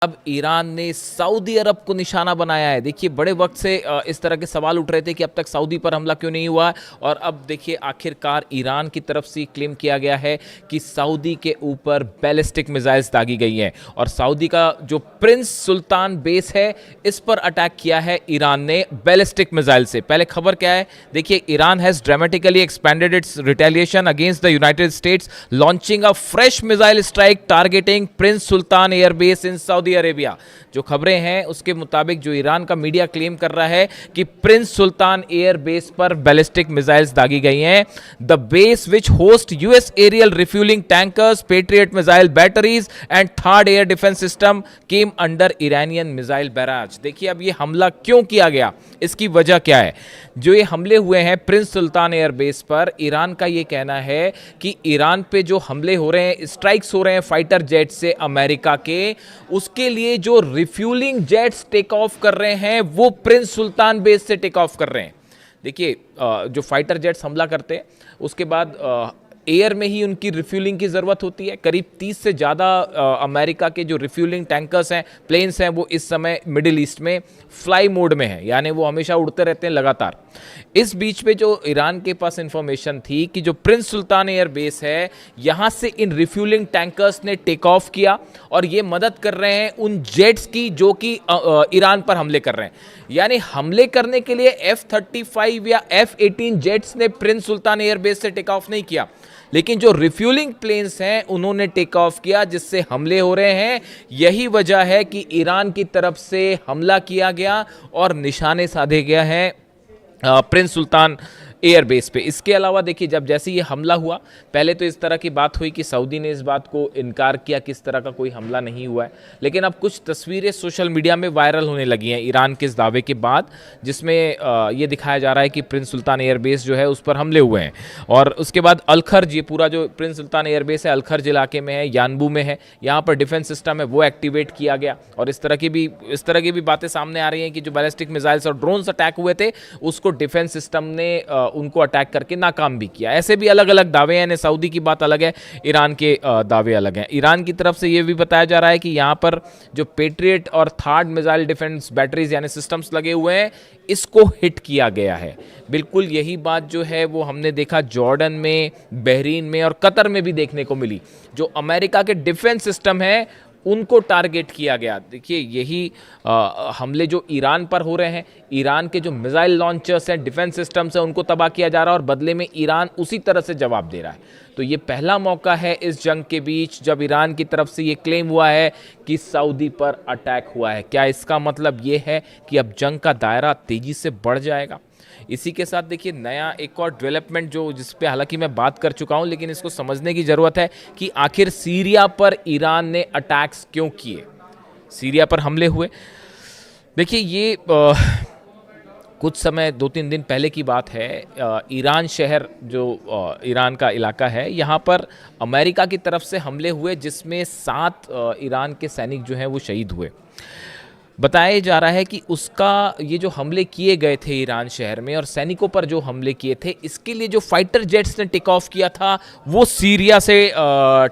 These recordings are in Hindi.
अब ईरान ने सऊदी अरब को निशाना बनाया है। देखिए बड़े वक्त से इस तरह के सवाल उठ रहे थे कि अब तक सऊदी पर हमला क्यों नहीं हुआ, और अब देखिए आखिरकार ईरान की तरफ से क्लेम किया गया है कि सऊदी के ऊपर बैलिस्टिक मिसाइल्स दागी गई हैं और सऊदी का जो प्रिंस सुल्तान बेस है इस पर अटैक किया है ईरान ने बैलिस्टिक मिसाइल से। पहले खबर क्या है देखिए, Iran has dramatically expanded it's retaliation against the United states launching a fresh missile strike targeting Prince Sultan airbase in Saudi Arabia. जो खबरें हैं उसके मुताबिक जो ईरान का मीडिया क्लेम कर रहा है कि प्रिंस सुल्तान एयर बेस पर बैलिस्टिक मिसाइल्स दागी गई हैं। The base which host US aerial refuelling tankers, Patriot missile batteries and third air defence system came under Iranian missile barrage. देखिए अब ये हमला क्यों किया गया, इसकी वजह क्या है। जो ये हमले हुए हैं प्रिंस सुल्तान एयर बेस पर, ईरान का ये कहना है कि ईरान पे जो हमले हो रहे हैं, स्ट्राइक्स हो रहे हैं फाइटर जेट से अमेरिका के, उसके लिए जो रिफ्यूलिंग जेट्स टेक ऑफ कर रहे हैं वो प्रिंस सुल्तान बेस से टेक ऑफ कर रहे हैं। देखिए जो फाइटर जेट्स हमला करते हैं उसके बाद एयर में ही उनकी रिफ्यूलिंग की ज़रूरत होती है। करीब 30 से ज़्यादा अमेरिका के जो रिफ्यूलिंग टैंकर्स हैं, प्लेन्स हैं, वो इस समय मिडिल ईस्ट में फ्लाई मोड में हैं, यानी वो हमेशा उड़ते रहते हैं लगातार। इस बीच में जो ईरान के पास इंफॉर्मेशन थी कि जो प्रिंस सुल्तान एयर बेस है यहाँ से इन रिफ्यूलिंग टैंकर्स ने टेक ऑफ किया और ये मदद कर रहे हैं उन जेट्स की जो कि ईरान पर हमले कर रहे हैं। यानी हमले करने के लिए F-35 या F-18 जेट्स ने प्रिंस सुल्तान एयर बेस से टेक ऑफ नहीं किया, लेकिन जो रिफ्यूलिंग प्लेन्स हैं उन्होंने टेक ऑफ किया, जिससे हमले हो रहे हैं। यही वजह है कि ईरान की तरफ से हमला किया गया और निशाने साधे गया है प्रिंस सुल्तान एयर बेस पे। इसके अलावा देखिए जब जैसे ये हमला हुआ, पहले तो इस तरह की बात हुई कि सऊदी ने इस बात को इनकार किया कि इस तरह का कोई हमला नहीं हुआ है, लेकिन अब कुछ तस्वीरें सोशल मीडिया में वायरल होने लगी हैं ईरान के इस दावे के बाद, जिसमें ये दिखाया जा रहा है कि प्रिंस सुल्तान एयर बेस जो है उस पर हमले हुए हैं। और उसके बाद अलखर्ज, ये पूरा जो प्रिंस सुल्तान एयर बेस है अलखर्ज इलाके में है, यानबू में है, यहाँ पर डिफेंस सिस्टम है वो एक्टिवेट किया गया। और इस तरह की भी बातें सामने आ रही हैं कि जो बैलिस्टिक मिसाइल्स और ड्रोन्स अटैक हुए थे उसको डिफेंस सिस्टम ने उनको अटैक करके नाकाम भी किया। ऐसे भी अलग अलग दावे हैं, सऊदी की बात अलग है, ईरान के दावे अलग हैं। ईरान की तरफ से यह भी बताया जा रहा है कि यहाँ पर जो पेट्रियट और थर्ड मिसाइल डिफेंस बैटरीज यानी सिस्टम्स लगे हुए हैं इसको हिट किया गया है। बिल्कुल यही बात जो है वो हमने देखा जॉर्डन में, बहरीन में और कतर में भी देखने को मिली। जो अमेरिका के डिफेंस सिस्टम है उनको टारगेट किया गया। देखिए यही हमले जो ईरान पर हो रहे हैं, ईरान के जो मिसाइल लॉन्चर्स हैं, डिफेंस सिस्टम्स हैं, उनको तबाह किया जा रहा है और बदले में ईरान उसी तरह से जवाब दे रहा है। तो ये पहला मौका है इस जंग के बीच जब ईरान की तरफ से ये क्लेम हुआ है कि सऊदी पर अटैक हुआ है। क्या इसका मतलब ये है कि अब जंग का दायरा तेजी से बढ़ जाएगा? इसी के साथ देखिए नया एक और डेवलपमेंट जो जिस पे हालांकि मैं बात कर चुका हूं, लेकिन इसको समझने की ज़रूरत है कि आखिर सीरिया पर ईरान ने अटैक्स क्यों किए, सीरिया पर हमले हुए। देखिए ये कुछ समय 2-3 दिन पहले की बात है। ईरान शहर जो ईरान का इलाका है यहाँ पर अमेरिका की तरफ से हमले हुए, जिसमें 7 ईरान के सैनिक जो हैं वो शहीद हुए। बताया जा रहा है कि उसका ये जो हमले किए गए थे ईरान शहर में और सैनिकों पर जो हमले किए थे, इसके लिए जो फाइटर जेट्स ने टेक ऑफ किया था वो सीरिया से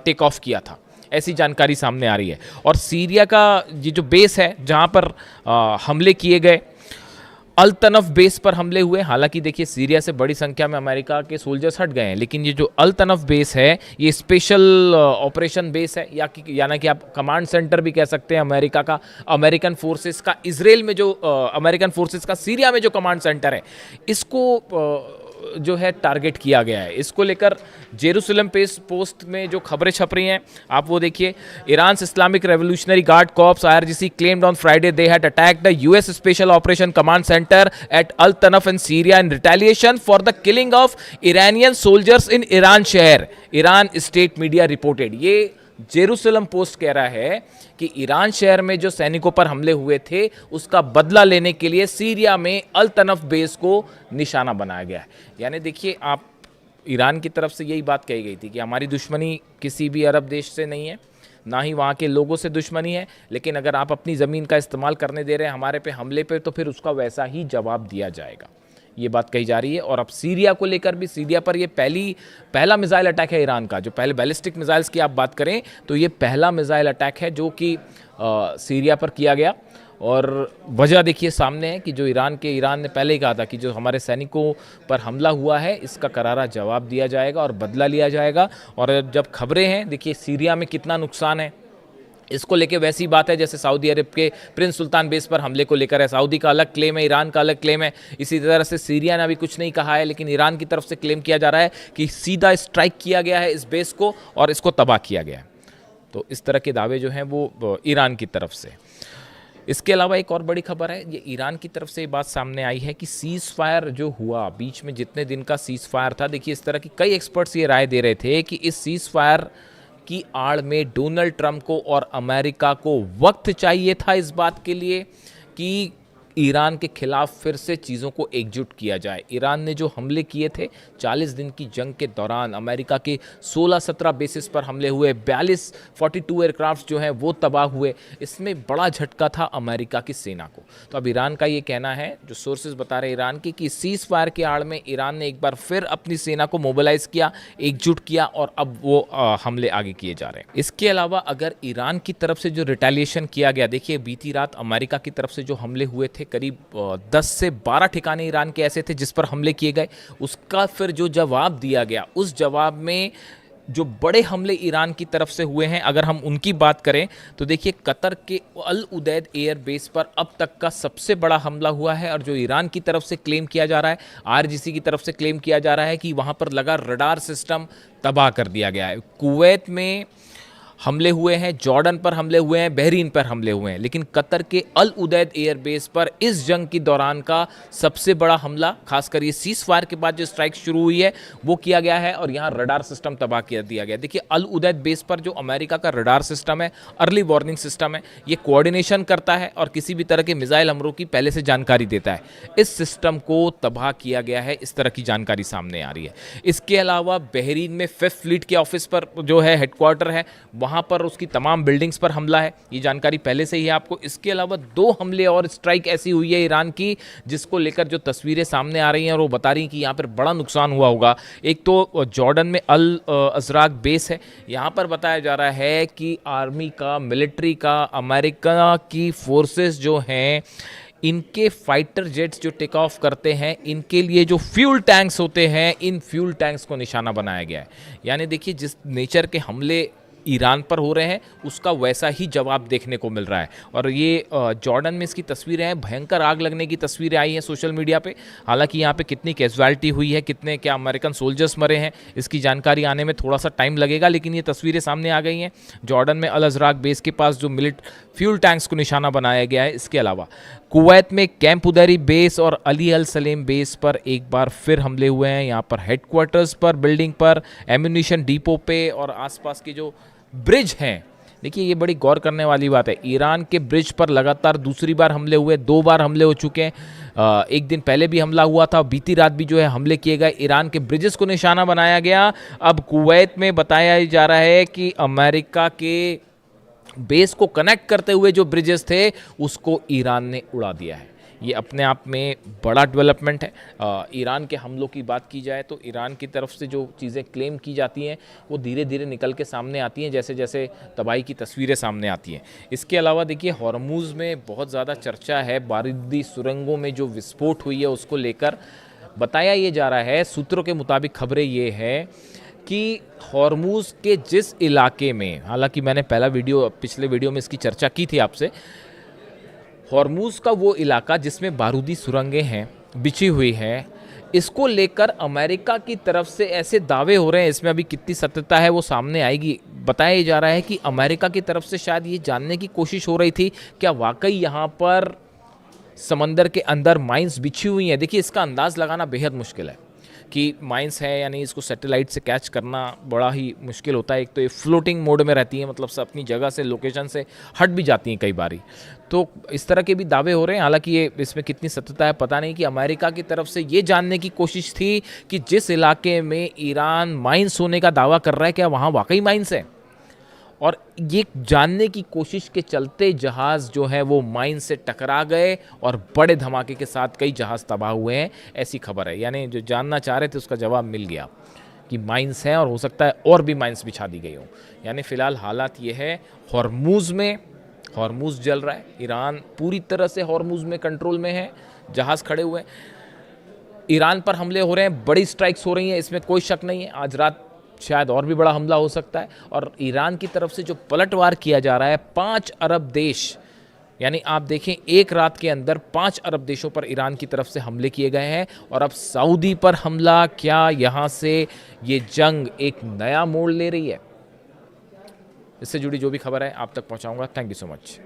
टेक ऑफ किया था, ऐसी जानकारी सामने आ रही है। और सीरिया का ये जो बेस है जहाँ पर हमले किए गए, अल तनफ बेस पर हमले हुए। हालांकि देखिए सीरिया से बड़ी संख्या में अमेरिका के सोल्जर्स हट गए हैं, लेकिन ये जो अल तनफ बेस है ये स्पेशल ऑपरेशन बेस है, यानी कि आप कमांड सेंटर भी कह सकते हैं अमेरिका का, अमेरिकन फोर्सेस का। इजराइल में जो अमेरिकन फोर्सेस का सीरिया में जो कमांड सेंटर है इसको जो है टारगेट किया गया है। इसको लेकर जेरूसलम पोस्ट में जो खबरें छप रही हैं आप वो देखिए। Iran Islamic revolutionary guard corps IRGC claimed on Friday they had attacked the US Special Operation Command Center at Al Tanaf in Syria in retaliation for the killing of Iranian soldiers in Iran शहर, ईरान स्टेट मीडिया रिपोर्टेड। ये जेरूसलम पोस्ट कह रहा है कि ईरान शहर में जो सैनिकों पर हमले हुए थे उसका बदला लेने के लिए सीरिया में अल तनफ बेस को निशाना बनाया गया है। यानी देखिए आप, ईरान की तरफ से यही बात कही गई थी कि हमारी दुश्मनी किसी भी अरब देश से नहीं है, ना ही वहाँ के लोगों से दुश्मनी है, लेकिन अगर आप अपनी ज़मीन का इस्तेमाल करने दे रहे हैं हमारे पे हमले पे, तो फिर उसका वैसा ही जवाब दिया जाएगा। ये बात कही जा रही है। और अब सीरिया को लेकर भी, सीरिया पर ये पहला मिसाइल अटैक है ईरान का। जो पहले बैलिस्टिक मिसाइल्स की आप बात करें तो ये पहला मिसाइल अटैक है जो कि सीरिया पर किया गया। और वजह देखिए सामने है कि जो ईरान ने पहले ही कहा था कि जो हमारे सैनिकों पर हमला हुआ है इसका करारा जवाब दिया जाएगा और बदला लिया जाएगा। और जब खबरें हैं देखिए सीरिया में कितना नुकसान है, इसको लेके वैसी बात है जैसे सऊदी अरब के प्रिंस सुल्तान बेस पर हमले को लेकर है। सऊदी का अलग क्लेम है, ईरान का अलग क्लेम है। इसी तरह से सीरिया ने अभी कुछ नहीं कहा है, लेकिन ईरान की तरफ से क्लेम किया जा रहा है कि सीधा स्ट्राइक किया गया है इस बेस को और इसको तबाह किया गया है। तो इस तरह के दावे जो हैं वो ईरान की तरफ से। इसके अलावा एक और बड़ी खबर है, ये ईरान की तरफ से ये बात सामने आई है कि सीज़ फायर जो हुआ बीच में जितने दिन का सीज़ फायर था, देखिए इस तरह की कई एक्सपर्ट्स ये राय दे रहे थे कि इस सीज़ फायर की आड़ में डोनाल्ड ट्रंप को और अमेरिका को वक्त चाहिए था इस बात के लिए कि ईरान के खिलाफ फिर से चीज़ों को एकजुट किया जाए। ईरान ने जो हमले किए थे 40 दिन की जंग के दौरान, अमेरिका के 16-17 बेसिस पर हमले हुए, 42 एयरक्राफ्ट जो हैं वो तबाह हुए, इसमें बड़ा झटका था अमेरिका की सेना को। तो अब ईरान का ये कहना है, जो सोर्सेज बता रहे ईरान की, कि सीज़ फायर के आड़ में ईरान ने एक बार फिर अपनी सेना को मोबिलाइज किया, एकजुट किया और अब वो हमले आगे किए जा रहे हैं। इसके अलावा अगर ईरान की तरफ से जो रिटेलिएशन किया गया, देखिए बीती रात अमेरिका की तरफ से जो हमले हुए थे करीब 10 से 12 ठिकाने ईरान के ऐसे थे जिस पर हमले किए गए, उसका फिर जो जवाब दिया गया, उस जवाब में जो बड़े हमले ईरान की तरफ से हुए हैं, अगर हम उनकी बात करें तो देखिए कतर के अल उदैद एयर बेस पर अब तक का सबसे बड़ा हमला हुआ है। और जो ईरान की तरफ से क्लेम किया जा रहा है, आरजीसी की तरफ से क्लेम किया जा रहा है कि वहाँ पर लगा रडार सिस्टम तबाह कर दिया गया है। कुवैत में हमले हुए हैं, जॉर्डन पर हमले हुए हैं, बहरीन पर हमले हुए हैं, लेकिन कतर के अल उदैद एयरबेस पर इस जंग की दौरान का सबसे बड़ा हमला, खासकर ये सीज फायर के बाद जो स्ट्राइक शुरू हुई है वो किया गया है और यहाँ रडार सिस्टम तबाह कर दिया गया। देखिए अल उदैद बेस पर जो अमेरिका का रडार सिस्टम है, अर्ली वार्निंग सिस्टम है, ये कोऑर्डिनेशन करता है और किसी भी तरह के मिसाइल हमलों की पहले से जानकारी देता है। इस सिस्टम को तबाह किया गया है, इस तरह की जानकारी सामने आ रही है। इसके अलावा बहरीन में 5th फ्लीट के ऑफिस पर जो है हेडक्वार्टर है, वहाँ पर उसकी तमाम बिल्डिंग्स पर हमला है, ये जानकारी पहले से ही है आपको। इसके अलावा 2 हमले और स्ट्राइक ऐसी हुई है ईरान की जिसको लेकर जो तस्वीरें सामने आ रही हैं और वो बता रही हैं कि यहाँ पर बड़ा नुकसान हुआ होगा। एक तो जॉर्डन में अल अजराक बेस है, यहाँ पर बताया जा रहा है कि आर्मी का, मिलिट्री का, अमेरिका की फोर्सेस जो हैं, इनके फाइटर जेट्स जो टेक ऑफ करते हैं, इनके लिए जो फ्यूल टैंक्स होते हैं, इन फ्यूल टैंक्स को निशाना बनाया गया है। यानी देखिए जिस नेचर के हमले ईरान पर हो रहे हैं उसका वैसा ही जवाब देखने को मिल रहा है। और ये जॉर्डन में इसकी तस्वीरें हैं, भयंकर आग लगने की तस्वीरें आई हैं सोशल मीडिया पे। हालांकि यहाँ पे कितनी कैजुअलिटी हुई है, कितने क्या अमेरिकन सोल्जर्स मरे हैं, इसकी जानकारी आने में थोड़ा सा टाइम लगेगा, लेकिन ये तस्वीरें सामने आ गई हैं। जॉर्डन में अल अजराक बेस के पास जो फ्यूल टैंक्स को निशाना बनाया गया है। इसके अलावा कुवैत में कैंप उदैरी बेस और अली अल सलेम बेस पर एक बार फिर हमले हुए हैं। यहाँ पर हेडक्वार्टर्स पर, बिल्डिंग पर, एम्यूनिशन डिपो पे और आसपास के जो ब्रिज हैं, देखिए ये बड़ी गौर करने वाली बात है। ईरान के ब्रिज पर लगातार दूसरी बार हमले हुए, 2 बार हमले हो चुके हैं। एक दिन पहले भी हमला हुआ था, बीती रात भी जो है हमले किए गए, ईरान के ब्रिजेस को निशाना बनाया गया। अब कुवैत में बताया जा रहा है कि अमेरिका के बेस को कनेक्ट करते हुए जो ब्रिजेस थे उसको ईरान ने उड़ा दिया है। ये अपने आप में बड़ा डेवलपमेंट है। ईरान के हमलों की बात की जाए तो ईरान की तरफ से जो चीज़ें क्लेम की जाती हैं वो धीरे धीरे निकल के सामने आती हैं, जैसे जैसे तबाही की तस्वीरें सामने आती हैं। इसके अलावा देखिए हॉर्मुज़ में बहुत ज़्यादा चर्चा है, बारूदी सुरंगों में जो विस्फोट हुई है उसको लेकर बताया ये जा रहा है, सूत्रों के मुताबिक खबरें ये है कि हॉर्मुज़ के जिस इलाके में, हालांकि मैंने पिछले वीडियो में इसकी चर्चा की थी आपसे, हॉर्मुज़ का वो इलाका जिसमें बारूदी सुरंगें हैं, बिछी हुई हैं, इसको लेकर अमेरिका की तरफ से ऐसे दावे हो रहे हैं, इसमें अभी कितनी सत्यता है वो सामने आएगी। बताया जा रहा है कि अमेरिका की तरफ से शायद ये जानने की कोशिश हो रही थी क्या वाकई यहाँ पर समंदर के अंदर माइंस बिछी हुई हैं। देखिए इसका अंदाज़ लगाना बेहद मुश्किल है कि माइंस है या नहीं, इसको सैटेलाइट से कैच करना बड़ा ही मुश्किल होता है। एक तो ये फ्लोटिंग मोड में रहती है, मतलब सब अपनी जगह से, लोकेशन से हट भी जाती हैं कई बारी। तो इस तरह के भी दावे हो रहे हैं, हालांकि ये इसमें कितनी सत्यता है पता नहीं। कि अमेरिका की तरफ से ये जानने की कोशिश थी कि जिस इलाके में ईरान माइंस होने का दावा कर रहा है क्या वहाँ वाकई माइंस है, और ये जानने की कोशिश के चलते जहाज़ जो है वो माइन से टकरा गए और बड़े धमाके के साथ कई जहाज़ तबाह हुए हैं, ऐसी खबर है। यानी जो जानना चाह रहे थे उसका जवाब मिल गया कि माइंस हैं और हो सकता है और भी माइंस बिछा दी गई हो। यानी फ़िलहाल हालात ये है, हॉर्मुज़ में हॉर्मुज़ जल रहा है, ईरान पूरी तरह से हॉर्मुज़ में कंट्रोल में है, जहाज़ खड़े हुए हैं, ईरान पर हमले हो रहे हैं, बड़ी स्ट्राइक्स हो रही हैं, इसमें कोई शक नहीं है। आज रात शायद और भी बड़ा हमला हो सकता है। और ईरान की तरफ से जो पलटवार किया जा रहा है, 5 अरब देश, यानी आप देखें एक रात के अंदर 5 अरब देशों पर ईरान की तरफ से हमले किए गए हैं। और अब सऊदी पर हमला, क्या यहाँ से ये जंग एक नया मोड़ ले रही है? इससे जुड़ी जो भी खबर है आप तक पहुँचाऊँगा। Thank you so much.